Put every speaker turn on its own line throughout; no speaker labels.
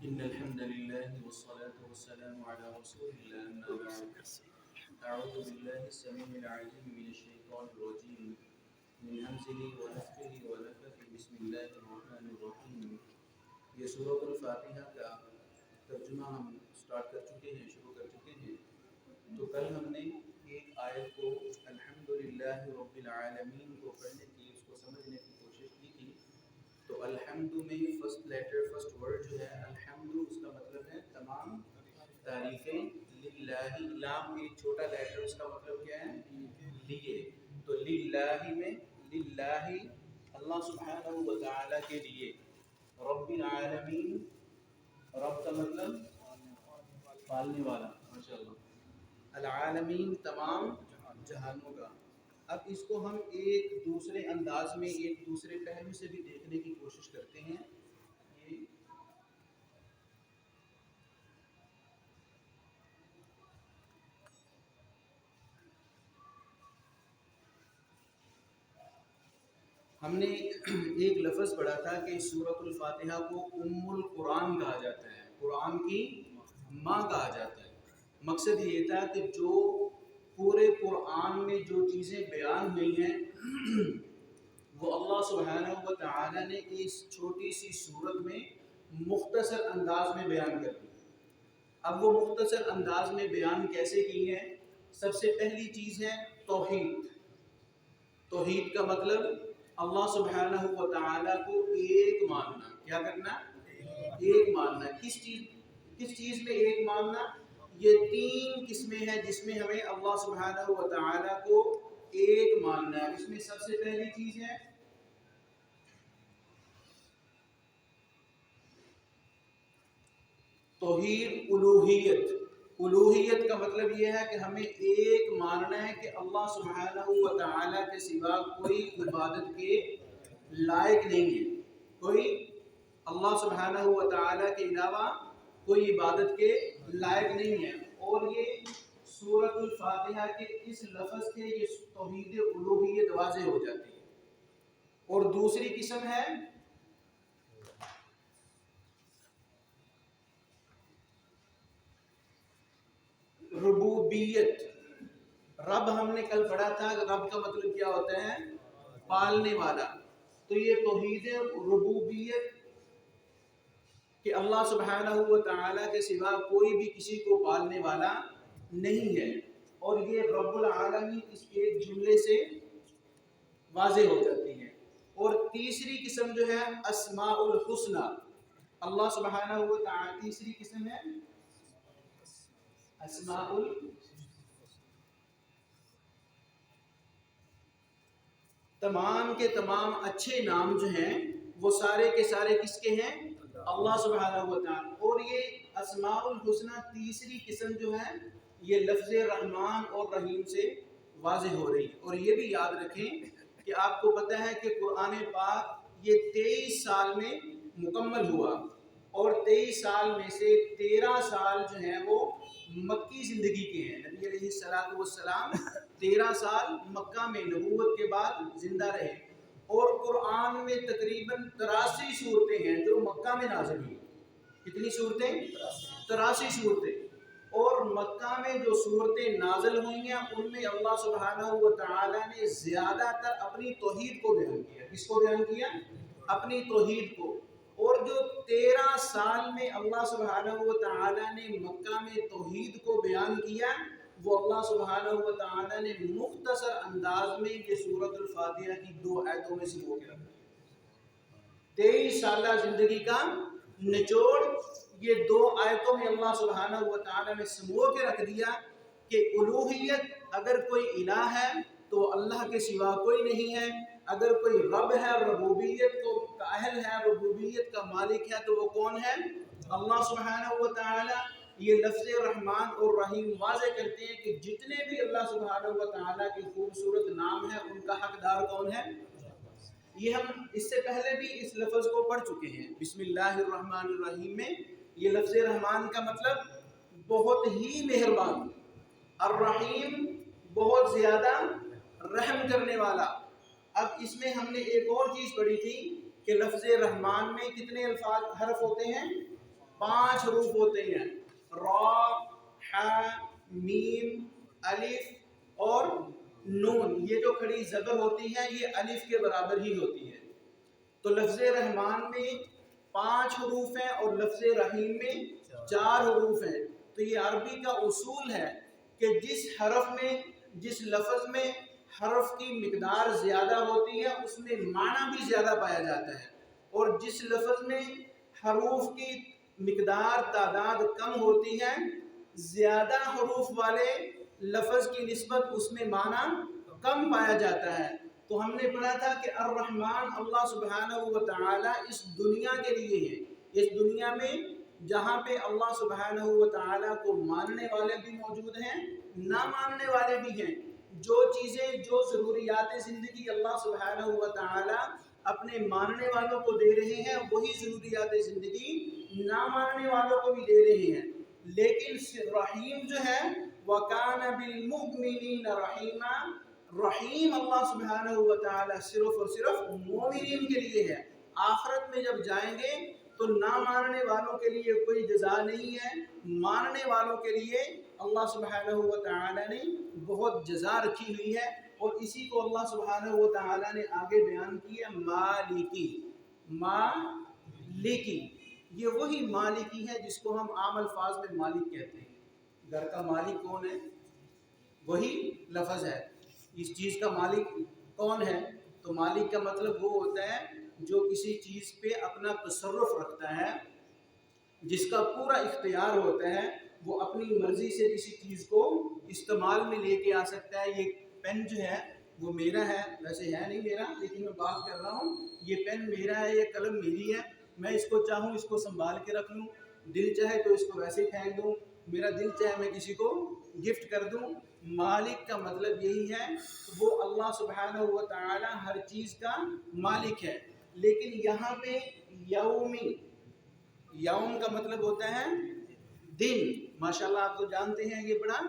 إن الحمد لله والصلاة والسلام على رسول الله أما بعد أعوذ بالله السميع العليم من الشيطان الرجيم من همزه ونفخه ونفثه بسم الله الرحمن الرحيم. یہ سورۃ الفاتحہ کا ترجمہ ہم سٹارٹ کر چکے ہیں، شروع کر چکے ہیں. تو کل ہم نے ایک آیت کو الحمدللہ رب العالمین کو پڑھنے کی، اس کو سمجھنے کی کوشش کی تھی. تو الحمد میں فرسٹ لیٹر، فرسٹ ورڈ جو ہے الحمد، اس کا مطلب ہے تمام تعریفیں للہ. لام ایک چھوٹا لیٹر، اس کا مطلب کیا ہے؟ لیے. تو للہ میں للہ اللہ سبحانہ و تعالی کے لیے. رب العالمین، رب کا مطلب پالنے والا، ماشاءاللہ. العالمین تمام جہانوں کا. اب اس کو ہم ایک دوسرے انداز میں، ایک دوسرے پہلو سے بھی دیکھنے کی کوشش کرتے ہیں. ہم نے ایک لفظ پڑھا تھا کہ سورۃ الفاتحہ کو ام القرآن کہا جاتا ہے، قرآن کی ماں کہا جاتا ہے. مقصد یہ تھا کہ جو پورے قرآن میں جو چیزیں بیان ہوئی ہیں وہ اللہ سبحانہ و تعالی نے اس چھوٹی سی صورت میں مختصر انداز میں بیان کر دی. اب وہ مختصر انداز میں بیان کیسے کی ہے؟ سب سے پہلی چیز ہے توحید. توحید کا مطلب اللہ سبحانہ و تعالی کو ایک ماننا. کیا کرنا؟ ایک ماننا. کس چیز میں ایک ماننا؟ یہ تین قسمیں ہیں جس میں ہمیں اللہ سبحانہ و تعالی کو ایک ماننا ہے. اس میں سب سے پہلی چیز ہے توحید الوہیت. الوہیت کا مطلب یہ ہے کہ ہمیں ایک ماننا ہے کہ اللہ سبحانہ و تعالی کے سوا کوئی عبادت کے لائق نہیں ہے. کوئی اللہ سبحانہ و تعالی کے علاوہ کوئی عبادت کے لائق نہیں ہے. اور یہ سورۃ الفاتحہ کے اس لفظ کے یہ توحید الوہیت واضح ہو جاتی ہے. اور دوسری قسم ہے ربوبیت. رب ہم نے کل پڑھا تھا کہ رب کا مطلب کیا ہوتا ہے؟ پالنے والا. تو یہ توحید ربوبیت کہ اللہ سبحانہ و تعالی کے سوا کوئی بھی کسی کو پالنے والا نہیں ہے. اور یہ رب العالمین اس ایک جملے سے واضح ہو جاتی ہے. اور تیسری قسم جو ہے اسماء الحسنہ. اللہ سبحانہ و تعالی تیسری قسم ہے اسماء تمام کے تمام اچھے نام جو ہیں وہ سارے کے سارے کس کے ہیں؟ اللہ سبحانہ و تعالی. اور یہ اسماء الحسنہ تیسری قسم جو ہے یہ لفظ رحمان اور رحیم سے واضح ہو رہی ہے. اور یہ بھی یاد رکھیں کہ آپ کو پتہ ہے کہ قرآن پاک یہ 23 سال میں مکمل ہوا، اور 23 سال میں سے 13 سال جو ہیں وہ مکی زندگی کے ہیں. نبی علیہ السلام 13 سال مکہ میں نبوت کے بعد زندہ رہے. اور قرآن میں تقریباً 83 صورتیں ہیں جو مکہ میں نازل ہوئی. کتنی صورتیں؟ 83 صورتیں. اور مکہ میں جو صورتیں نازل ہوئی ہیں ان میں اللہ سبحانہ و تعالی نے زیادہ تر اپنی توحید کو بیان کیا. کس کو بیان کیا؟ اپنی توحید کو. اور جو 13 سال میں اللہ سبحانہ و تعالی نے مکہ میں توحید کو بیان کیا وہ اللہ سبحانہ و تعالی نے مختصر انداز میں یہ سورۃ الفاتحہ کی 2 آیتوں میں سمو کے رکھا. 23 سالہ زندگی کا نچوڑ یہ 2 آیتوں میں اللہ سبحانہ و تعالی نے سمو کے رکھ دیا کہ الوہیت اگر کوئی الہ ہے تو اللہ کے سوا کوئی نہیں ہے. اگر کوئی رب ہے، ربوبیت کو اہل ہے، ربوبیت کا مالک ہے تو وہ کون ہے؟ اللہ سبحانہ و تعالی. یہ لفظ رحمان اور رحیم واضح کرتے ہیں کہ جتنے بھی اللہ سبحانہ و تعالی کے خوبصورت نام ہیں ان کا حقدار کون ہے؟ یہ ہم اس سے پہلے بھی اس لفظ کو پڑھ چکے ہیں. بسم اللہ الرحمن الرحیم میں یہ لفظ رحمان کا مطلب بہت ہی مہربان، الرحیم بہت زیادہ رحم کرنے والا. اب اس میں ہم نے ایک اور چیز پڑھی تھی کہ لفظ رحمان میں کتنے حرف ہوتے ہیں؟ 5 حروف ہوتے ہیں، را، ح، میم، الف اور نون. یہ جو کھڑی زبر ہوتی ہے یہ الف کے برابر ہی ہوتی ہے. تو لفظ رحمان میں 5 حروف ہیں اور لفظ رحیم میں 4 حروف ہیں. تو یہ عربی کا اصول ہے کہ جس حرف میں، جس لفظ میں حرف کی مقدار زیادہ ہوتی ہے اس میں معنی بھی زیادہ پایا جاتا ہے، اور جس لفظ میں حروف کی مقدار تعداد کم ہوتی ہے، زیادہ حروف والے لفظ کی نسبت اس میں معنی کم پایا جاتا ہے. تو ہم نے پڑھا تھا کہ الرحمن اللہ سبحانہ و تعالی اس دنیا کے لیے ہے. اس دنیا میں جہاں پہ اللہ سبحانہ و تعالی کو ماننے والے بھی موجود ہیں، نہ ماننے والے بھی ہیں. جو چیزیں، جو ضروریات زندگی اللہ سبحانہ و تعالی اپنے ماننے والوں کو دے رہے ہیں، وہی ضروریات زندگی نہ ماننے والوں کو بھی دے رہے ہیں. لیکن رحیم جو ہے وَكَانَ بِالْمُؤْمِنِينَ رَحِيمًا، رحیم اللہ سبحانہ و تعالی صرف اور صرف مومنین کے لیے ہے. آخرت میں جب جائیں گے تو نہ ماننے والوں کے لیے کوئی جزا نہیں ہے، ماننے والوں کے لیے اللہ سبحانہ و تعالی نے بہت جزا رکھی ہوئی ہے. اور اسی کو اللہ سبحانہ و تعالی نے آگے بیان کیا مالکی. مالکی یہ وہی مالکی ہے جس کو ہم عام الفاظ میں مالک کہتے ہیں. گھر کا مالک کون ہے؟ وہی لفظ ہے. اس چیز کا مالک کون ہے؟ تو مالک کا مطلب وہ ہوتا ہے جو کسی چیز پہ اپنا تصرف رکھتا ہے، جس کا پورا اختیار ہوتا ہے. وہ اپنی مرضی سے کسی چیز کو استعمال میں لے کے آ سکتا ہے. یہ پین جو ہے وہ میرا ہے، ویسے ہے نہیں میرا، لیکن میں بات کر رہا ہوں یہ پین میرا ہے، یہ قلم میری ہے. میں اس کو چاہوں اس کو سنبھال کے رکھ لوں، دل چاہے تو اس کو ویسے ہی پھینک دوں، میرا دل چاہے میں کسی کو گفٹ کر دوں. مالک کا مطلب یہی ہے، وہ اللہ سبحانہ و تعالی ہر چیز کا مالک ہے. لیکن یہاں پہ یومی، یوم کا مطلب ہوتا ہے دن. ماشاءاللہ آپ تو جانتے ہیں یہ بڑا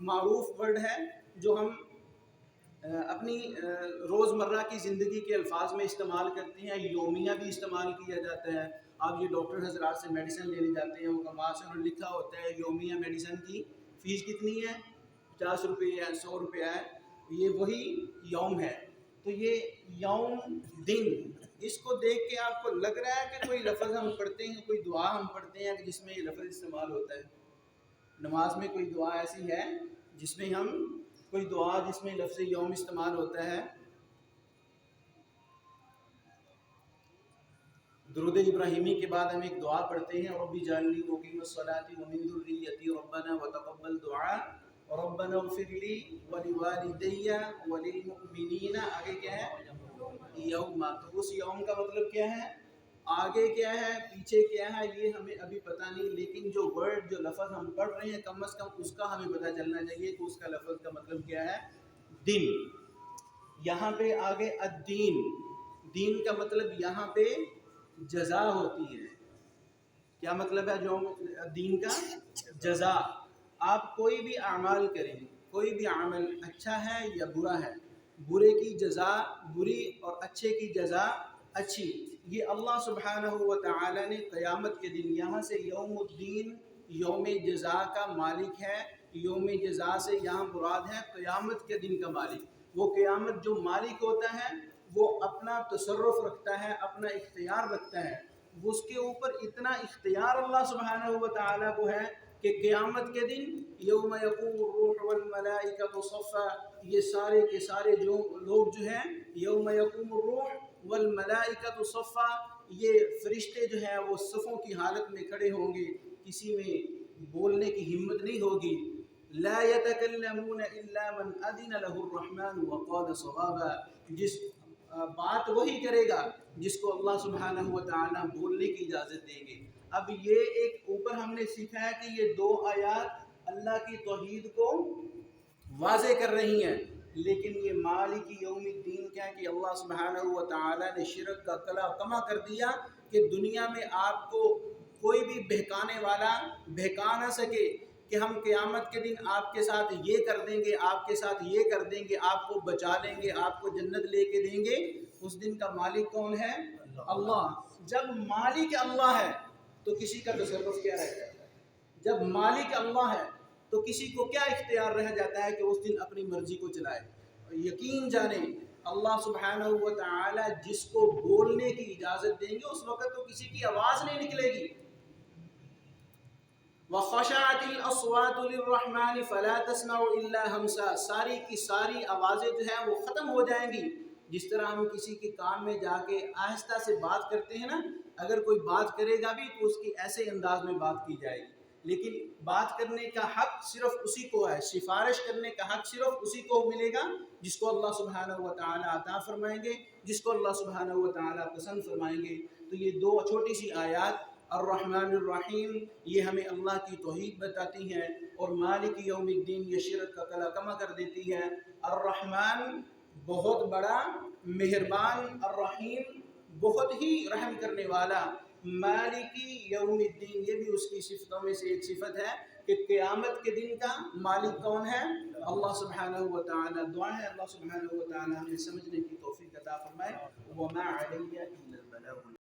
معروف ورڈ ہے جو ہم اپنی روزمرہ کی زندگی کے الفاظ میں استعمال کرتے ہیں. یومیہ بھی استعمال کیا جاتا ہے. آپ یہ ڈاکٹر حضرات سے میڈیسن لینے جاتے ہیں، وہ کماس میں لکھا ہوتا ہے یومیہ میڈیسن کی فیس کتنی ہے، 50 روپے ہے، 100 روپے ہے. یہ وہی یوم ہے. تو یہ یوم، دن، اس کو دیکھ کے آپ کو لگ رہا ہے کہ کوئی لفظ ہم پڑھتے ہیں، کوئی دعا ہم پڑھتے ہیں جس میں یہ لفظ استعمال ہوتا ہے. نماز میں کوئی دعا ایسی ہے جس میں ہم، کوئی دعا جس میں لفظ یوم استعمال ہوتا ہے؟ درود ابراہیمی کے بعد ہم ایک دعا پڑھتے ہیں، رب اجعلنی مقیم الصلاۃ ومن ذریتی ربنا وتقبل دعاء ربنا اغفر لی ولوالدی وللمؤمنین. آگے کیا ہے؟ یوم. تو اس یوم کا مطلب کیا ہے، آگے کیا ہے، پیچھے کیا ہے، یہ ہمیں ابھی پتہ نہیں. لیکن جو ورڈ، جو لفظ ہم پڑھ رہے ہیں کم از کم اس کا ہمیں پتہ چلنا چاہیے کہ اس کا لفظ کا مطلب کیا ہے، دن. یہاں پہ آگے الدین، دین کا مطلب یہاں پہ جزا ہوتی ہے. کیا مطلب ہے جو دین کا؟ جزا. آپ کوئی بھی اعمال کریں، کوئی بھی عمل اچھا ہے یا برا ہے، برے کی جزا بری اور اچھے کی جزا اچھی. یہ اللہ سبحانہ و تعالی نے قیامت کے دن، یہاں سے یوم الدین یوم جزا کا مالک ہے. یوم جزا سے یہاں مراد ہے قیامت کے دن کا مالک. وہ قیامت جو مالک ہوتا ہے وہ اپنا تصرف رکھتا ہے، اپنا اختیار رکھتا ہے. اس کے اوپر اتنا اختیار اللہ سبحانہ و تعالی کو ہے کہ قیامت کے دن یوم یقوم الروح والملائکۃ صفا، یہ سارے کے سارے جو لوگ جو ہیں، یوم یقوم الروح والملائکۃ صفا، یہ فرشتے جو ہیں وہ صفوں کی حالت میں کھڑے ہوں گے. کسی میں بولنے کی ہمت نہیں ہوگی. لا يتكلمون الا من اذن له الرحمن وقال صوابا. جس بات وہی کرے گا جس کو اللہ سبحانہ و تعالی بولنے کی اجازت دیں گے. اب یہ ایک اوپر ہم نے سیکھا ہے کہ یہ 2 آیات اللہ کی توحید کو واضح کر رہی ہیں. لیکن یہ مالک یوم الدین کیا ہے کہ اللہ سبحانہ و تعالی نے شرک کا کلا کما کر دیا کہ دنیا میں آپ کو کوئی بھی بہکانے والا بہکا نہ سکے کہ ہم قیامت کے دن آپ کے ساتھ یہ کر دیں گے، آپ کے ساتھ یہ کر دیں گے، آپ کو بچا لیں گے، آپ کو جنت لے کے دیں گے. اس دن کا مالک کون ہے؟ اللہ. جب مالک اللہ ہے تو کسی کا تصرف کیا رہ جاتا ہے؟ جب مالک اللہ ہے تو کسی کو کیا اختیار رہ جاتا ہے کہ اس دن اپنی مرضی کو چلائے؟ یقین جانیں اللہ سبحانہ و تعالی جس کو بولنے کی اجازت دیں گے اس وقت تو کسی کی آواز نہیں نکلے گی. وَخَشَعَتِ الْأَصْوَاتُ لِلرَّحْمَنِ فَلَا تَسْمَعُ إِلَّا ہَمْسًا، ساری کی ساری آوازیں جو ہیں وہ ختم ہو جائیں گی. جس طرح ہم کسی کے کان میں جا کے آہستہ سے بات کرتے ہیں نا، اگر کوئی بات کرے گا بھی تو اس کی ایسے انداز میں بات کی جائے گی، لیکن بات کرنے کا حق صرف اسی کو ہے، سفارش کرنے کا حق صرف اسی کو ملے گا جس کو اللہ سبحانہ و تعالی عطا فرمائیں گے، جس کو اللہ سبحانہ و تعالی پسند فرمائیں گے. تو یہ دو چھوٹی سی آیات الرحمن الرحیم یہ ہمیں اللہ کی توحید بتاتی ہیں، اور مالک یوم الدین یہ شرک کا کلکمہ کر دیتی ہے. الرحمن بہت بڑا مہربان، الرحیم بہت ہی رحم کرنے والا، مالکی یوم الدین یہ بھی اس کی صفتوں میں سے ایک صفت ہے کہ قیامت کے دن کا مالک کون ہے؟ اللہ سبحانہ و تعالی. دعا ہے اللہ سبحانہ و تعالی ہمیں سمجھنے کی توفیق عطا فرمائے. وما علیہ